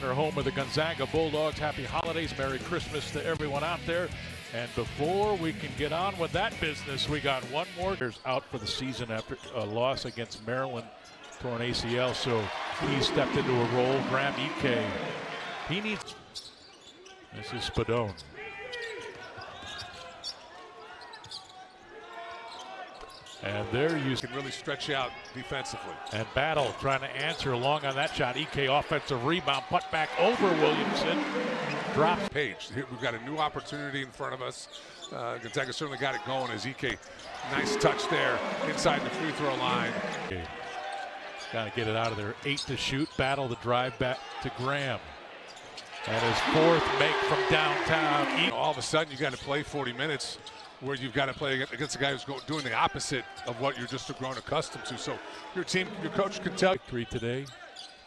Home of the Gonzaga Bulldogs. Happy holidays, Merry Christmas to everyone out there. And before we can get on with that business, we got one more. Out for the season after a loss against Maryland, torn ACL, so he stepped into a role. Graham Ike, he needs. This is Spadone. And there you can really stretch out defensively. And Battle trying to answer long on that shot. Ike offensive rebound, put back over Williamson. Drops. Page. Here we've got a new opportunity in front of us. Gonzaga certainly got it going as Ike. Nice touch there inside the free throw line. Got to get it out of there. 8 to shoot. Battle the drive back to Graham. And his fourth make from downtown. All of a sudden you got to play 40 minutes. Where you've got to play against a guy who's doing the opposite of what you're just grown accustomed to. So your team, your coach can tell. Victory today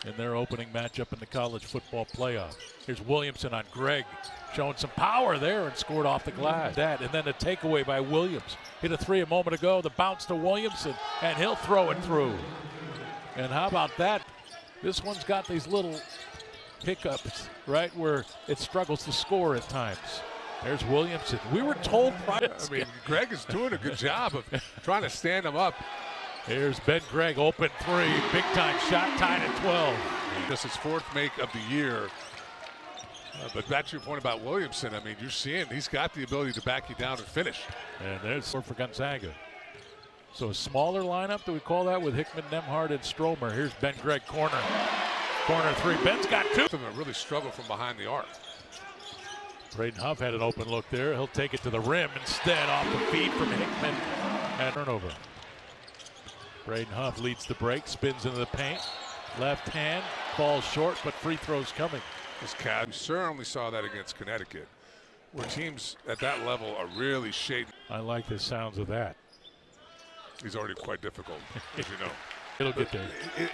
in their opening matchup in the college football playoff. Here's Williamson on Greg, showing some power there and scored off the glass. And then a takeaway by Williams. Hit a three a moment ago, the bounce to Williamson, and he'll throw it through. And how about that? This one's got these little hiccups, right, where it struggles to score at times. There's Williamson. We were told prior. I mean, Greg is doing a good job of trying to stand him up. Here's Ben Gregg, open three, big time shot, tied at 12. This is fourth make of the year. But back to your point about Williamson, I mean, you're seeing he's got the ability to back you down and finish. And there's for Gonzaga. So a smaller lineup, do we call that, with Hickman, Nembhard, and Stromer. Here's Ben Gregg, corner three. Ben's got two. Really struggle from behind the arc. Braden Huff had an open look there. He'll take it to the rim instead, off the feed from Hickman. And turnover. Braden Huff leads the break, spins into the paint. Left hand, falls short, but free throws coming. This cat, we certainly saw that against Connecticut, where teams at that level are really shading. I like the sounds of that. He's already quite difficult, as you know. It'll get there.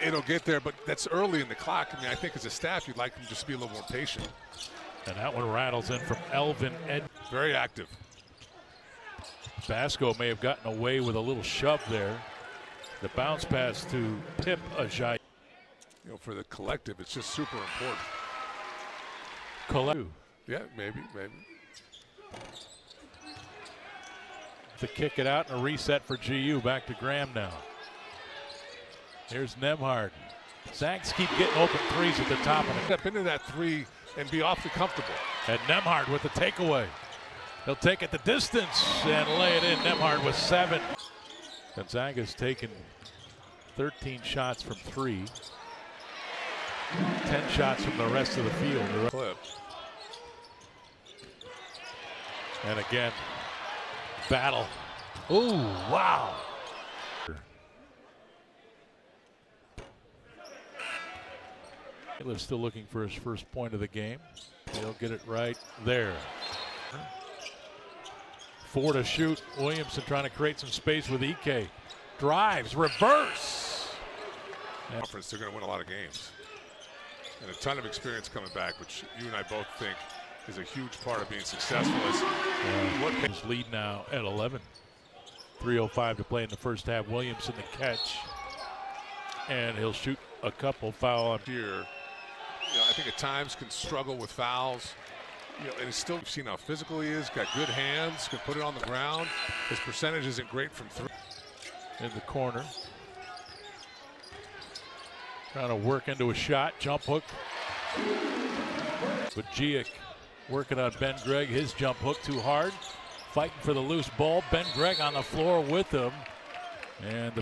It'll get there, but that's early in the clock. I mean, I think as a staff, you'd like him to just be a little more patient. And that one rattles in from Elvin Ed. Very active. Basco may have gotten away with a little shove there. The bounce pass to Pip Ajayi. You know, for the collective, it's just super important. Yeah, maybe. To kick it out and a reset for GU. Back to Graham now. Here's Nembhard. Zags keep getting open threes at the top of it. Step into that three and be awfully comfortable. And Nembhard with the takeaway. He'll take it the distance and lay it in. Nembhard with 7. Gonzaga's taken 13 shots from 3. 10 shots from the rest of the field. Clip. And again, Battle. Ooh, wow. Taylor's still looking for his first point of the game. He'll get it right there. 4 to shoot. Williamson trying to create some space with Ike. Drives, reverse. Conference, they're going to win a lot of games. And a ton of experience coming back, which you and I both think is a huge part of being successful. His lead now at 11. 3:05 to play in the first half. Williamson the catch. And he'll shoot a couple. Foul on here. You know, I think at times can struggle with fouls. You know, and it's still, you've seen how physical he is, got good hands, can put it on the ground. His percentage isn't great from 3. In the corner. Trying to work into a shot, jump hook. But Giek working on Ben Gregg, his jump hook too hard. Fighting for the loose ball. Ben Gregg on the floor with him. And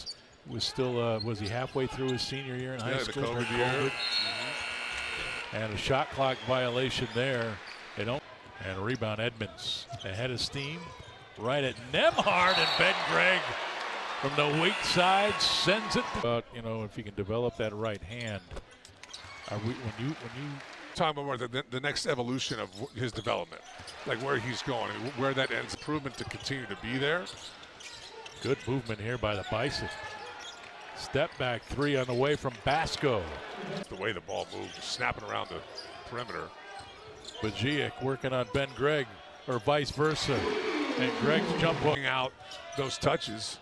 was still, was he halfway through his senior year in high school? The COVID year. And a shot clock violation there. And a rebound, Edmonds ahead of steam. Right at Nembhard, and Ben Gregg from the weak side sends it. But you know, if he can develop that right hand, when you talking about the next evolution of his development, like where he's going, where that ends, improvement to continue to be there. Good movement here by the Bison. Step back 3 on the way from Basco. The way the ball moved, snapping around the perimeter. Bajic working on Ben Gregg, or vice versa. And Gregg's jump hooking out those touches.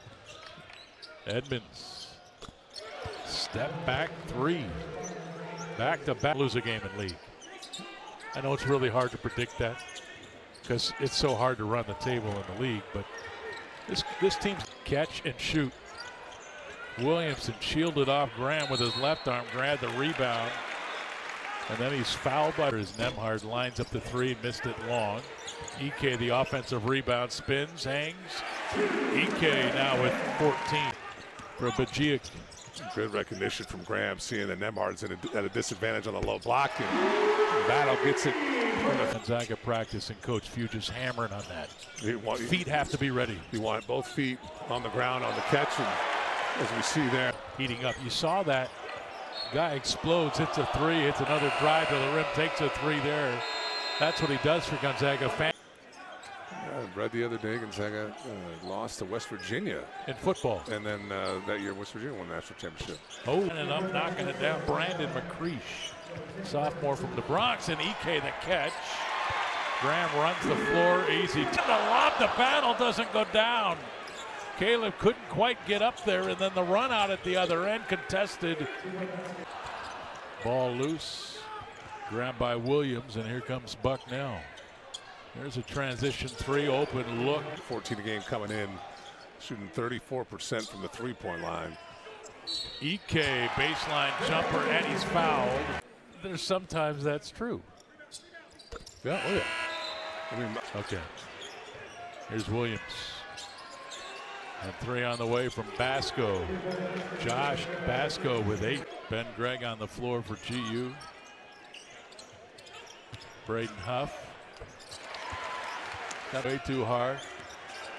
Edmonds. Step back 3. Back to back. Lose a game in league. I know it's really hard to predict that because it's so hard to run the table in the league, but this team's catch and shoot. Williamson shielded off Graham with his left arm, grabbed the rebound, and then he's fouled by his Nemhard, lines up the three, missed it long. Ike, the offensive rebound, spins, hangs. Ike now with 14 for Bajic. Good recognition from Graham, seeing that Nemhard's at a disadvantage on the low block, and Battle gets it. Gonzaga practice and Coach Few just hammering on that. Feet have to be ready. You want both feet on the ground on the catch, and as we see there. Heating up. You saw that. Guy explodes, hits a three, hits another drive to the rim, takes a three there. That's what he does for Gonzaga fans. I read the other day Gonzaga lost to West Virginia in football. And then that year West Virginia won the national championship. Oh, and up knocking it down, Brandon McCreesh. Sophomore from the Bronx, and Ike the catch. Graham runs the floor easy. The lob, the battle doesn't go down. Caleb couldn't quite get up there, and then the run out at the other end contested. Ball loose, grabbed by Williams, and here comes Bucknell. There's a transition three, open look. 14 a game coming in, shooting 34% from the three-point line. Ike, baseline jumper, and he's fouled. There's sometimes that's true. Yeah, oh yeah. I mean, okay. Here's Williams. And three on the way from Basco. Josh Basco with 8. Ben Gregg on the floor for GU. Braden Huff. Got way too hard.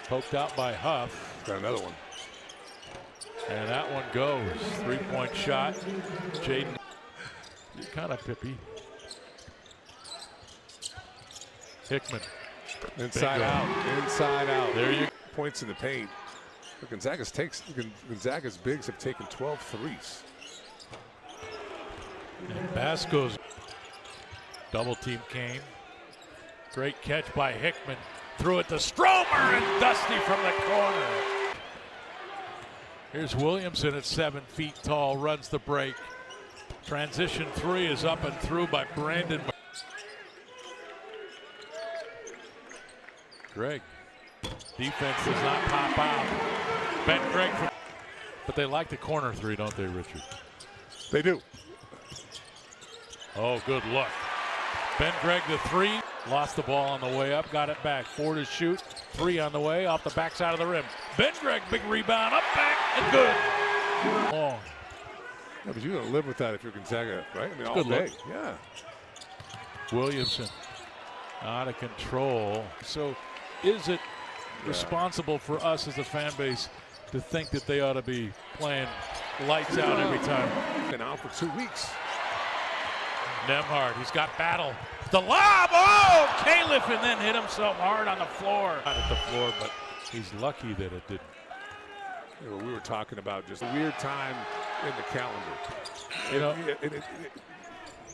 Poked out by Huff. Got another one. And that one goes. 3-point shot. Jaden. You're kind of pippy. Hickman. Inside out. Inside out. There you go. Points in the paint. But Gonzaga's bigs have taken 12 threes. And Basco's double team came. Great catch by Hickman. Threw it to Stromer, and Dusty from the corner. Here's Williamson at 7 feet tall, runs the break. Transition three is up and through by Brandon. Gregg. Defense does not pop out. Ben Gregg, but they like the corner three, don't they, Richard? They do. Oh, good look. Ben Gregg, the three, lost the ball on the way up, got it back. 4 to shoot, 3 on the way, off the backside of the rim. Ben Gregg, big rebound, up, back, and good. Long. Yeah, but you're going to live with that if you're Gonzaga, right? I mean, all good day. Look. Yeah. Williamson, out of control. So is it responsible for us as a fan base to think that they ought to be playing lights out every time? Been out for 2 weeks. Nemhard, he's got Battle. The lob, oh! Califf, and then hit himself hard on the floor. Not at the floor, but he's lucky that it didn't. You know, we were talking about just a weird time in the calendar. You know,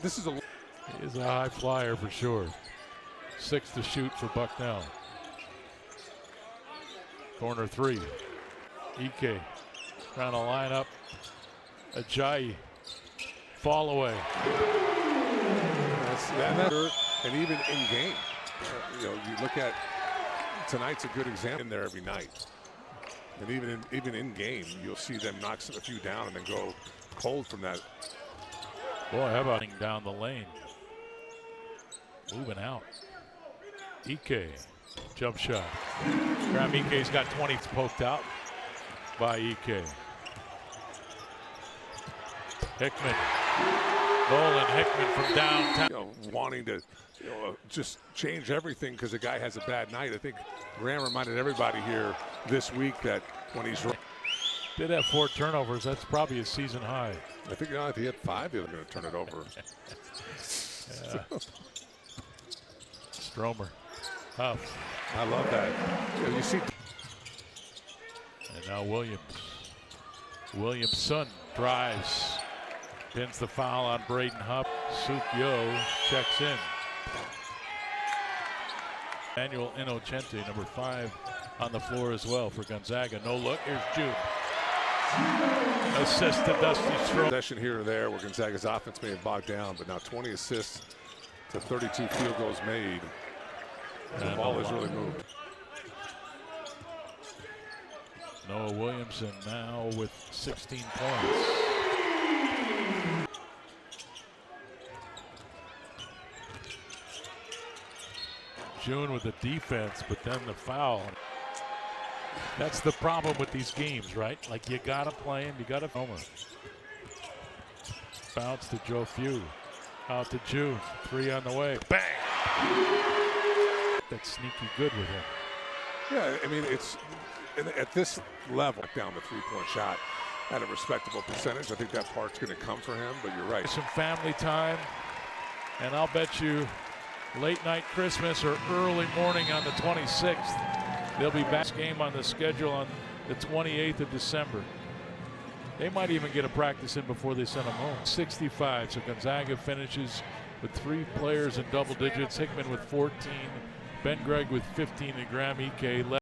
this is he's a high flyer for sure. 6 to shoot for Bucknell. Corner three. Ike trying to line up Ajayi. Fall away. And even in game, you know, you look at tonight's a good example. In there every night, and even in game, you'll see them knock a few down and then go cold from that. Boy, how about down the lane? Moving out. Ike, jump shot. Graham Ike's got 20 poked out by Ike. Hickman. Nolan Hickman from downtown. You know, wanting to just change everything because the guy has a bad night. I think Graham reminded everybody here this week that when he's did have 4 turnovers. That's probably a season high. I think if he had 5, he was going to turn it over. Stromer. Huff. I love that. You see. And now Williams. Williamson drives. Pins the foul on Braden Huff. Suk Yo checks in. Manuel Inocente, number 5, on the floor as well for Gonzaga. No look. Here's June. Assist to Dusty Stromer. Possession here or there where Gonzaga's offense may have bogged down, but now 20 assists to 32 field goals made. The ball has really moved. Noah Williamson now with 16 points. June with the defense, but then the foul. That's the problem with these games, right? Like, you got to play him, you got to Homer. Bounce to Joe Few. Out to June. 3 on the way. Bang! That's sneaky good with him. Yeah, I mean, it's at this level, down the three-point shot at a respectable percentage. I think that part's going to come for him, but you're right. Some family time, and I'll bet you late night Christmas or early morning on the 26th. They'll be back game on the schedule on the 28th of December. They might even get a practice in before they send them home. 65, so Gonzaga finishes with 3 players in double digits. Hickman with 14, Ben Gregg with 15, and Graham Ike left.